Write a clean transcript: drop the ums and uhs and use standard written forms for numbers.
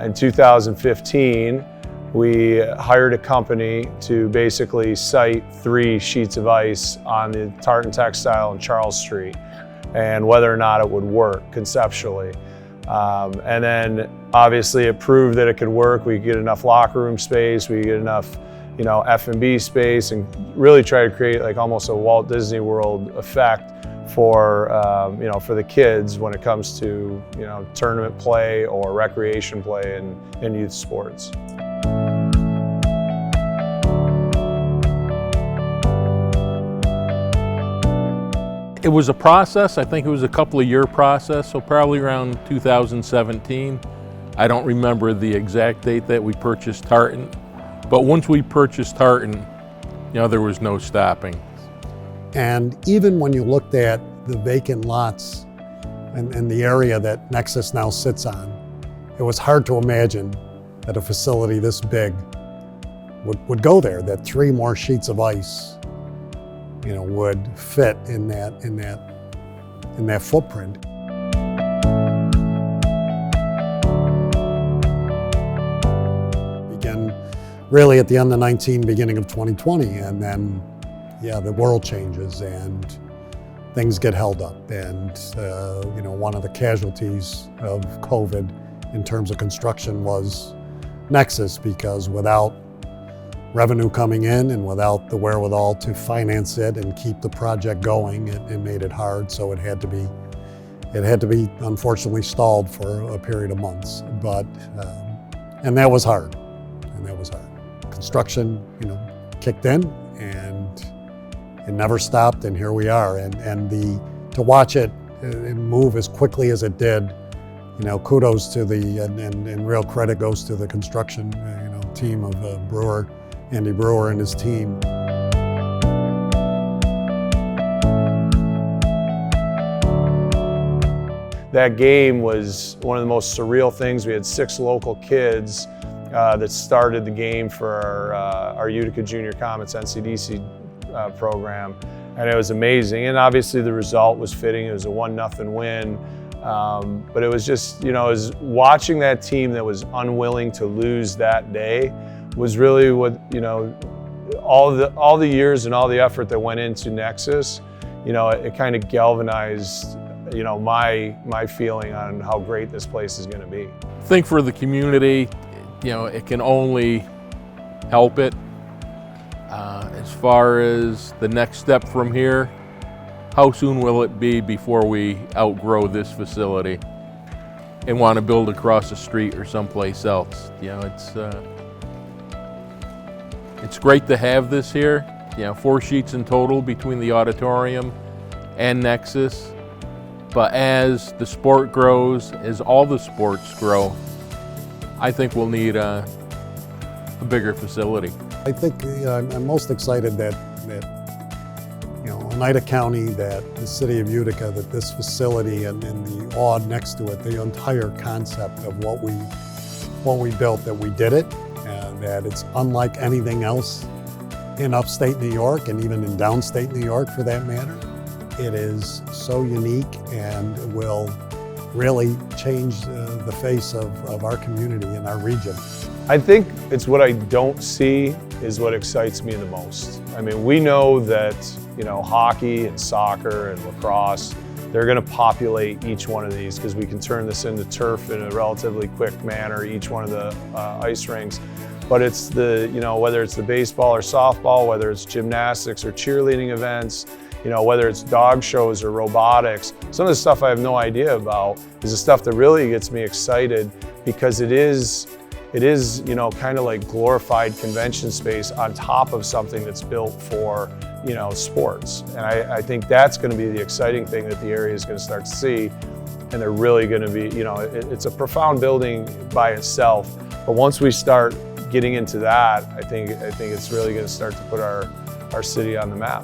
In 2015, we hired a company to basically site 3 sheets of ice on the Tartan Textile and Charles Street, and whether or not it would work conceptually. And then obviously it proved that it could work. We could get enough locker room space, we could get enough F&B space, and really try to create like almost a Walt Disney World effect for for the kids when it comes to tournament play or recreation play in youth sports. It was a process. I think it was a couple of year process, so probably around 2017. I don't remember the exact date that we purchased Tartan, but once we purchased Tartan, there was no stopping. And even when you looked at the vacant lots and the area that Nexus now sits on, it was hard to imagine that a facility this big would go there, that 3 more sheets of ice would fit in that footprint. Began really at the end of 19, beginning of 2020, and then the world changes and things get held up. And one of the casualties of COVID in terms of construction was Nexus, because without revenue coming in and without the wherewithal to finance it and keep the project going, it made it hard. So it had to be unfortunately stalled for a period of months. But and that was hard. Construction, kicked in, and it never stopped, and here we are. And to watch it move as quickly as it did, kudos to and real credit goes to the construction team of Andy Brewer and his team. That game was one of the most surreal things. We had 6 local kids that started the game for our Utica Junior Comets NCDC program, and it was amazing. And obviously the result was fitting. It was a 1-0 win, but it was just, it was watching that team that was unwilling to lose that day was really what, all the years and all the effort that went into Nexus, it kind of galvanized, my feeling on how great this place is going to be. I think for the community, it can only help it. As far as the next step from here, how soon will it be before we outgrow this facility and want to build across the street or someplace else? It's great to have this here. 4 sheets in total between the auditorium and Nexus. But as the sport grows, as all the sports grow, I think we'll need a bigger facility. I think I'm most excited that Oneida County, that the city of Utica, that this facility and the awed next to it, the entire concept of what we built, that we did it, and that it's unlike anything else in upstate New York and even in downstate New York for that matter. It is so unique and will really change the face of our community and our region. I think it's what I don't see is what excites me the most. I mean, we know that, hockey and soccer and lacrosse, they're going to populate each one of these because we can turn this into turf in a relatively quick manner, each one of the ice rinks. But it's whether it's the baseball or softball, whether it's gymnastics or cheerleading events, whether it's dog shows or robotics, some of the stuff I have no idea about is the stuff that really gets me excited, because it is kind of like glorified convention space on top of something that's built for, sports. And I think that's going to be the exciting thing that the area is going to start to see. And they're really going to be, it's a profound building by itself. But once we start getting into that, I think it's really going to start to put our city on the map.